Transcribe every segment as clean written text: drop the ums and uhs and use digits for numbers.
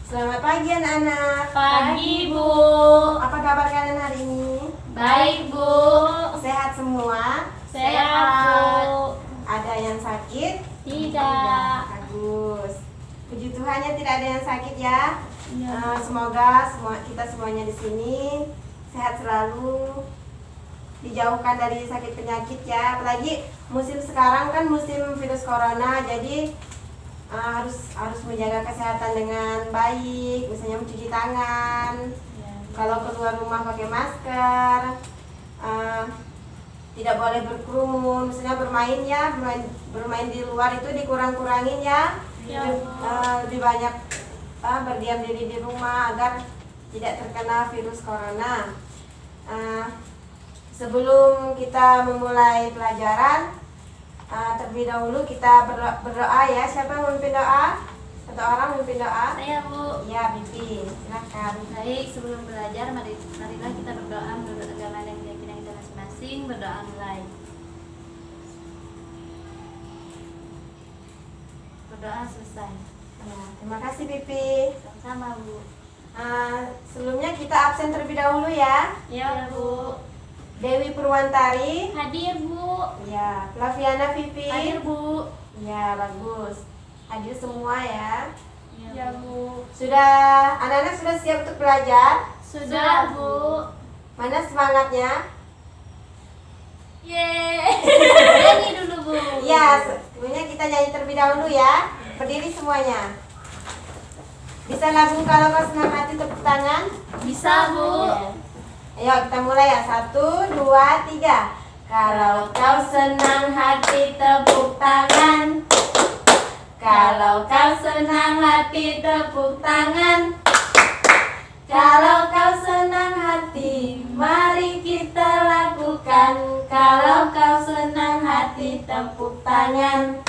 Selamat pagi anak-anak. Pagi, Bu. Apa kabar kalian hari ini? Baik, Bu. Sehat semua? Sehat, Bu. Ada yang sakit? Tidak. Bagus. Puji Tuhan ya, tidak ada yang sakit ya. Ya. Semoga kita semuanya di sini sehat selalu, dijauhkan dari sakit penyakit ya. Apalagi musim sekarang kan musim virus corona, jadi harus menjaga kesehatan dengan baik, misalnya mencuci tangan, kalau keluar rumah pakai masker, tidak boleh berkerumun, misalnya bermain di luar itu dikurang-kurangin ya, lebih banyak berdiam diri di rumah agar tidak terkena virus corona. Sebelum kita memulai pelajaran, terlebih dahulu kita berdoa ya. Siapa yang memimpin doa? Satu orang memimpin doa? Saya, Bu. Ya, Bibi, silakan. Baik, sebelum belajar, marilah kita berdoa menurut agama dan keyakinan kita masing-masing. Berdoa mulai. Berdoa selesai. Ya, terima kasih Bibi. Sama-sama, Bu. Sebelumnya kita absen terlebih dahulu ya. Ya, Bu. Dewi Purwantari. Hadir, Bu. Ya, Flaviana Vivi. Hadir, Bu. Ya, bagus. Hadir semua ya. Ya, Bu. Sudah, anak-anak sudah siap untuk belajar? Sudah, Bu. Mana semangatnya? Yeay. Nyanyi dulu, Bu. Ya, sebelumnya kita nyanyi terlebih dahulu ya. Berdiri semuanya. Bisa langsung kalau kau senang hati tepuk tangan? Bisa, Bu. Ayo kita mulai ya. 1, 2, 3. Kalau kau senang hati tepuk tangan. Kalau kau senang hati tepuk tangan. Kalau kau senang hati, mari kita lakukan. Kalau kau senang hati tepuk tangan.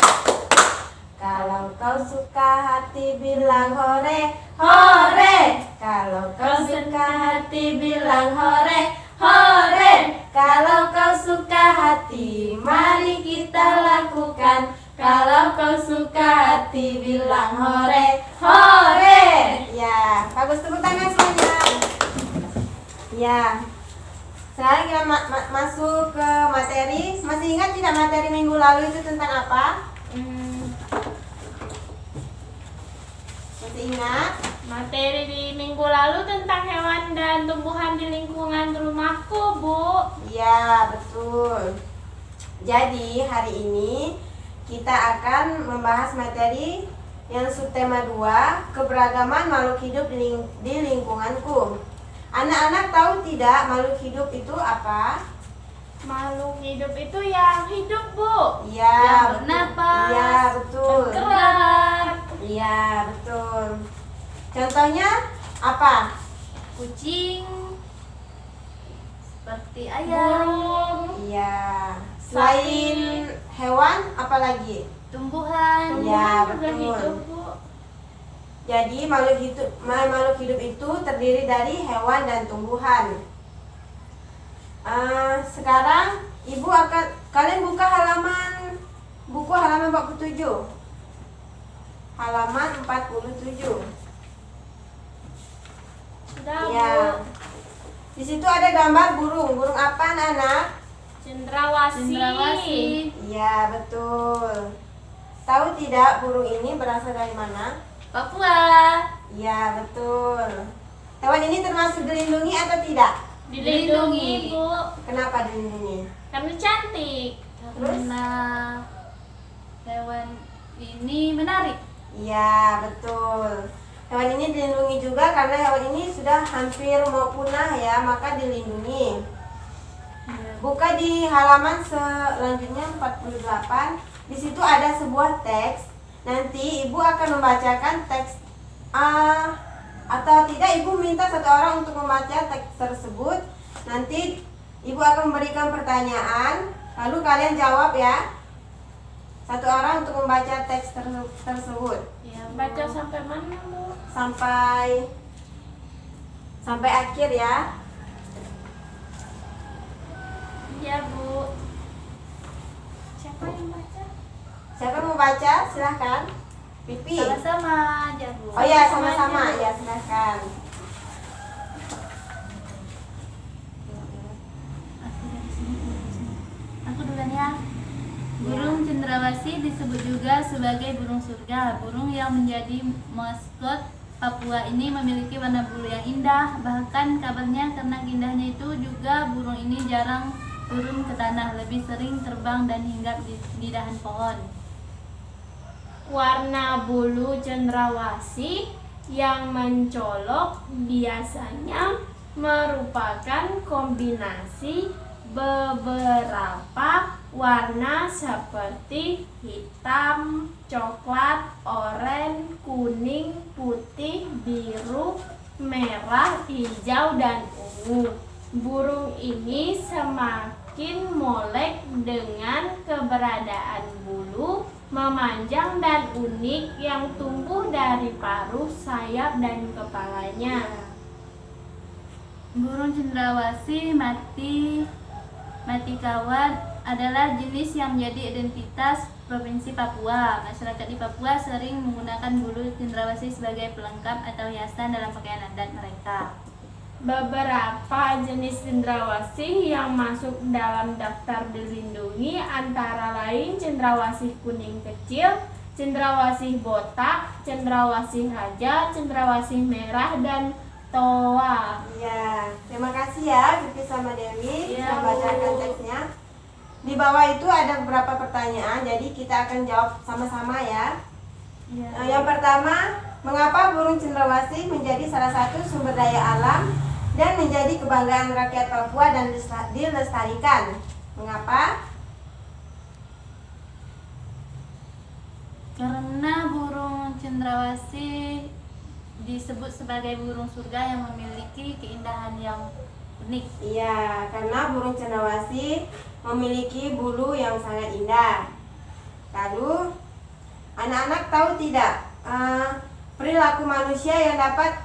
Kalau kau suka hati bilang hore, hore. Kalau kau suka hati bilang hore, hore. Kalau kau suka hati, mari kita lakukan. Kalau kau suka hati bilang hore, hore. Ya, bagus, tepuk tangan semuanya. Ya. Sekarang kita masuk ke materi. Masih ingat tidak materi minggu lalu itu tentang apa? Masih ingat? Materi di minggu lalu tentang hewan dan tumbuhan di lingkungan rumahku, Bu. Iya, betul. Jadi, hari ini kita akan membahas materi yang subtema 2, keberagaman makhluk hidup di lingkunganku. Anak-anak tahu tidak makhluk hidup itu apa? Makhluk hidup itu yang hidup, Bu. Iya, Yang betul. bernapas, Iya, betul. Bergerak. Iya, betul. Contohnya apa? Kucing, seperti ayam, Burung. Iya. Selain hewan, apa lagi? tumbuhan. Ya, Tumbuhan juga betul. hidup, Bu. Jadi makhluk hidup itu terdiri dari hewan dan tumbuhan. Sekarang kalian buka buku halaman 47. Halaman 47. Sudah, Ya. Bu. Di situ ada gambar burung. Burung apa, anak-anak? Cendrawasih. Cendrawasih. Iya, betul. Tahu tidak burung ini berasal dari mana? Papua. Iya, betul. Hewan ini termasuk dilindungi atau tidak? Dilindungi, Bu. Kenapa dilindungi? Karena cantik. Karena hewan ini menarik. Iya, betul. Hewan ini dilindungi juga karena hewan ini sudah hampir mau punah ya, maka dilindungi. Buka di halaman selanjutnya 48. Di situ ada sebuah teks. Nanti Ibu akan membacakan teks atau tidak Ibu minta satu orang untuk membaca teks tersebut. Nanti Ibu akan memberikan pertanyaan, lalu kalian jawab ya. Satu orang untuk membaca teks tersebut. Ya, Bu. Baca sampai mana, Bu? Sampai akhir ya. Iya, Bu. Siapa yang baca? Siapa yang mau baca? Silahkan. Pipi. Sama-sama aja, Bu. Oh ya, sama-sama. Ya, silakan. Aku duluan ya. Burung cendrawasih disebut juga sebagai burung surga. Burung yang menjadi maskot Papua ini memiliki warna bulu yang indah. Bahkan kabarnya karena indahnya itu juga burung ini jarang turun ke tanah, lebih sering terbang dan hinggap di dahan pohon. Warna bulu cendrawasih yang mencolok biasanya merupakan kombinasi beberapa warna seperti hitam, coklat, oranye, kuning, putih, biru, merah, hijau, dan ungu. Burung ini semakin molek dengan keberadaan bulu memanjang dan unik yang tumbuh dari paruh, sayap, dan kepalanya. Burung cendrawasih mati kawat adalah jenis yang menjadi identitas Provinsi Papua. Masyarakat di Papua sering menggunakan bulu cendrawasih sebagai pelengkap atau hiasan dalam pakaian adat mereka. Beberapa jenis cendrawasih yang masuk dalam daftar dilindungi antara lain cendrawasih kuning kecil, cendrawasih botak, cendrawasih raja, cendrawasih merah, dan toa. Ya, terima kasih ya Pipi sama Dewi Ya, sudah bacakan Bu. teksnya. Di bawah itu ada beberapa pertanyaan, jadi kita akan jawab sama-sama ya. Yang pertama, mengapa burung cendrawasih menjadi salah satu sumber daya alam dan menjadi kebanggaan rakyat Papua dan dilestarikan? Mengapa? Karena burung cendrawasih disebut sebagai burung surga yang memiliki keindahan yang unik. Iya, karena burung cendrawasih memiliki bulu yang sangat indah. Lalu, anak-anak tahu tidak perilaku manusia yang dapat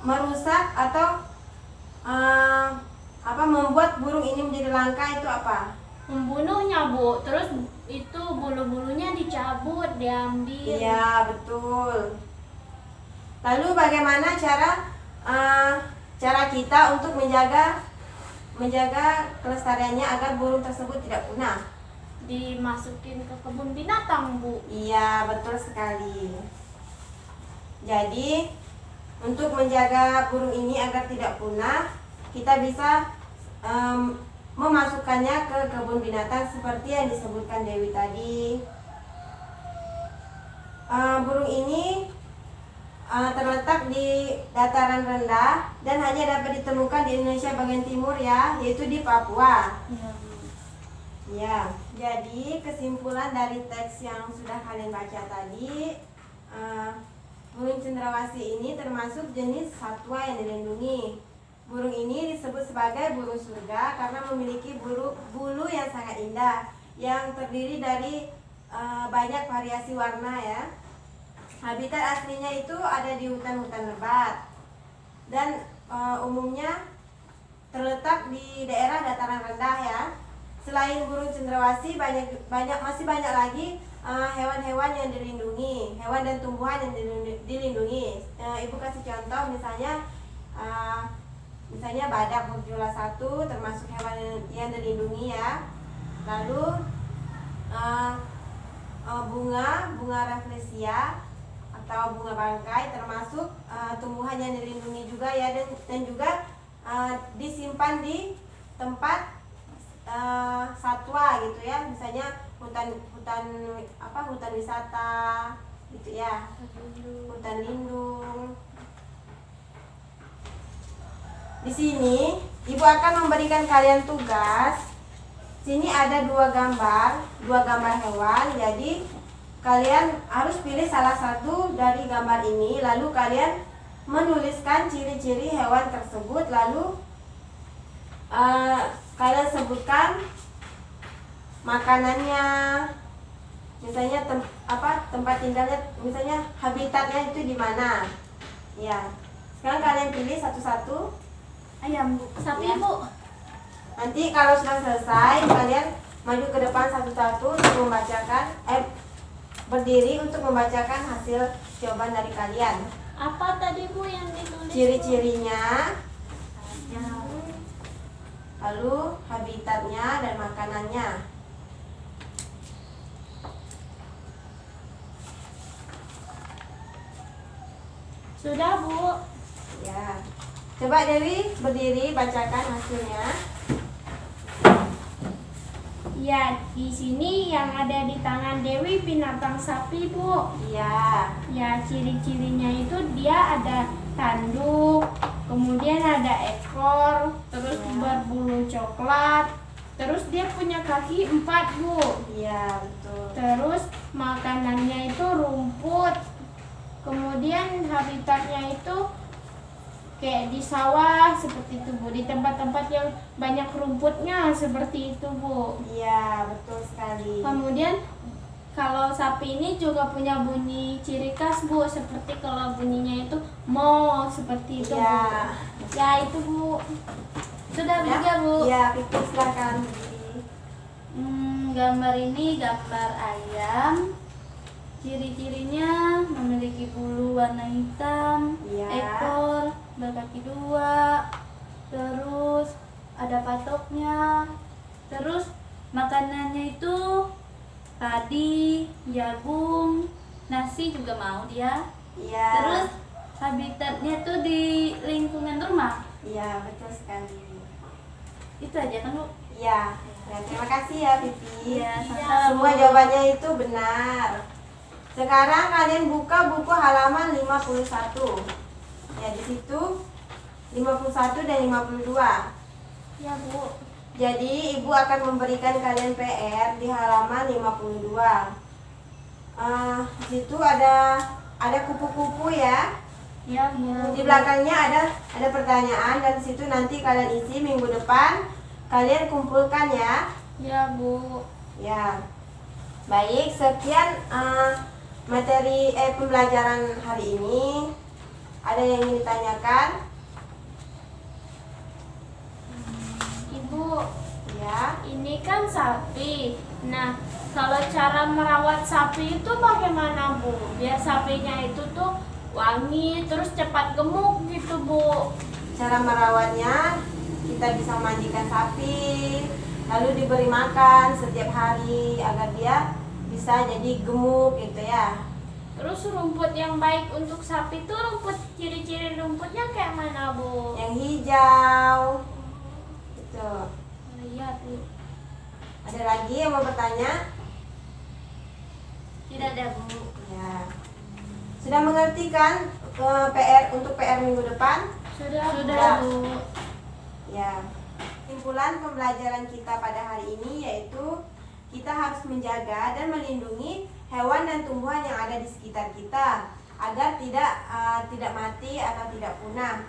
merusak atau membuat burung ini menjadi langka itu apa? Membunuhnya, Bu. Terus itu bulu-bulunya dicabut, diambil. Iya, betul. Lalu bagaimana cara kita untuk menjaga kelestariannya agar burung tersebut tidak punah? Dimasukin ke kebun binatang, Bu. Iya, betul sekali. Jadi, untuk menjaga burung ini agar tidak punah, kita bisa memasukkannya ke kebun binatang seperti yang disebutkan Dewi tadi. Burung ini terletak di dataran rendah dan hanya dapat ditemukan di Indonesia bagian timur ya, yaitu di Papua. Ya, jadi kesimpulan dari teks yang sudah kalian baca tadi, burung cendrawasih ini termasuk jenis satwa yang dilindungi. Burung ini disebut sebagai burung surga karena memiliki bulu yang sangat indah, yang terdiri dari banyak variasi warna ya. Habitat aslinya itu ada di hutan-hutan lebat dan umumnya terletak di daerah dataran rendah ya. Selain burung cendrawasih masih banyak lagi hewan-hewan yang dilindungi, hewan dan tumbuhan yang dilindungi. Ibu kasih contoh misalnya badak berjula 1 termasuk hewan yang dilindungi ya. Lalu bunga rafflesia atau bunga bangkai termasuk tumbuhan yang dilindungi juga ya, dan juga disimpan di tempat satwa gitu ya, misalnya hutan wisata gitu ya, hutan lindung. Di sini ibu akan memberikan kalian tugas. Sini ada dua gambar hewan. Jadi kalian harus pilih salah satu dari gambar ini, lalu kalian menuliskan ciri-ciri hewan tersebut, lalu kalian sebutkan makanannya, misalnya tempat tinggalnya, misalnya habitatnya itu di mana. Ya, sekarang kalian pilih satu-satu. Ayam, Bu. Sapi, Ya. Bu. Nanti kalau sudah selesai, kalian maju ke depan satu-satu untuk membacakan berdiri untuk membacakan hasil jawaban dari kalian. Apa tadi Bu yang ditulis? Ciri-cirinya, lalu habitatnya dan makanannya. Sudah Bu. Ya. Coba Dewi berdiri bacakan hasilnya. Ya, di sini yang ada di tangan Dewi binatang sapi, Bu. Iya. Ya, ciri-cirinya itu dia ada tanduk, kemudian ada ekor, terus Ya. berbulu coklat, terus dia punya kaki 4, Bu. Iya, betul. Terus makanannya itu rumput. Kemudian habitatnya itu kayak di sawah seperti itu, Bu. Di tempat-tempat yang banyak rumputnya seperti itu, Bu. Iya, betul sekali. Kemudian kalau sapi ini juga punya bunyi ciri khas, Bu. Seperti kalau bunyinya itu mo, seperti itu, Iya. Bu. Ya, itu, Bu. Sudah juga Bu. Iya, Pipi silakan berdiri. Gambar ini gambar ayam. Ciri-cirinya memiliki bulu warna hitam, Iya. ekor, berkaki 2, terus ada patoknya, terus makanannya itu padi, jagung, nasi juga mau dia. Iya. Terus habitatnya tuh di lingkungan rumah. Iya, betul sekali. Itu aja kan Bu? Iya. Ya, terima kasih ya Pipi. Iya, sama-sama, Semua Bu. jawabannya itu benar. Sekarang kalian buka buku halaman 51. Ya, di situ 51 dan 52. Ya, Bu. Jadi ibu akan memberikan kalian PR di halaman 52. Di situ ada kupu-kupu ya. Ya, Bu. Di belakangnya ada pertanyaan dan di situ nanti kalian isi minggu depan. Kalian kumpulkan ya. Ya, Bu. Ya. Baik, sekian materi pembelajaran hari ini. Ada yang ingin ditanyakan? Ibu, Ya. ini kan sapi. Nah, kalau cara merawat sapi itu bagaimana, Bu? Biar sapinya itu tuh wangi, terus cepat gemuk gitu, Bu. Cara merawatnya, kita bisa mandikan sapi, lalu diberi makan setiap hari agar dia bisa jadi gemuk gitu ya. Terus rumput yang baik untuk sapi itu ciri-ciri rumputnya kayak mana, Bu? Yang hijau. Gitu. Oh, iya, Bu. Ada lagi yang mau bertanya? Tidak ada Bu. Ya. Sudah mengerti kan untuk PR minggu depan? Sudah, Sudah Bu. Bu. Ya. Kesimpulan pembelajaran kita pada hari ini yaitu kita harus menjaga dan melindungi hewan dan tumbuhan yang ada di sekitar kita agar tidak mati atau tidak punah.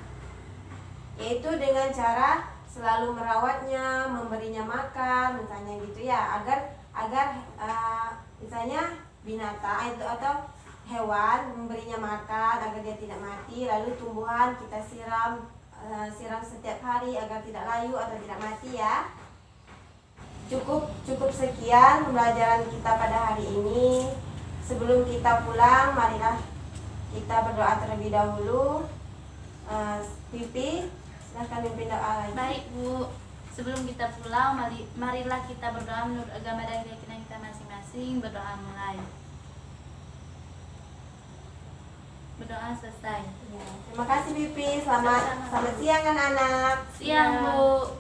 Yaitu dengan cara selalu merawatnya, memberinya makan, misalnya gitu ya, agar misalnya binatang itu atau hewan memberinya makan agar dia tidak mati, lalu tumbuhan kita siram setiap hari agar tidak layu atau tidak mati ya. Cukup sekian pembelajaran kita pada hari ini. Sebelum kita pulang, marilah kita berdoa terlebih dahulu. Pipi, silahkan pimpin doa lagi. Baik Bu. Sebelum kita pulang, marilah kita berdoa menurut agama dan keyakinan kita masing-masing. Berdoa mulai. Berdoa selesai. Ya, terima kasih Pipi. Selamat siang anak-anak. Siang Bu.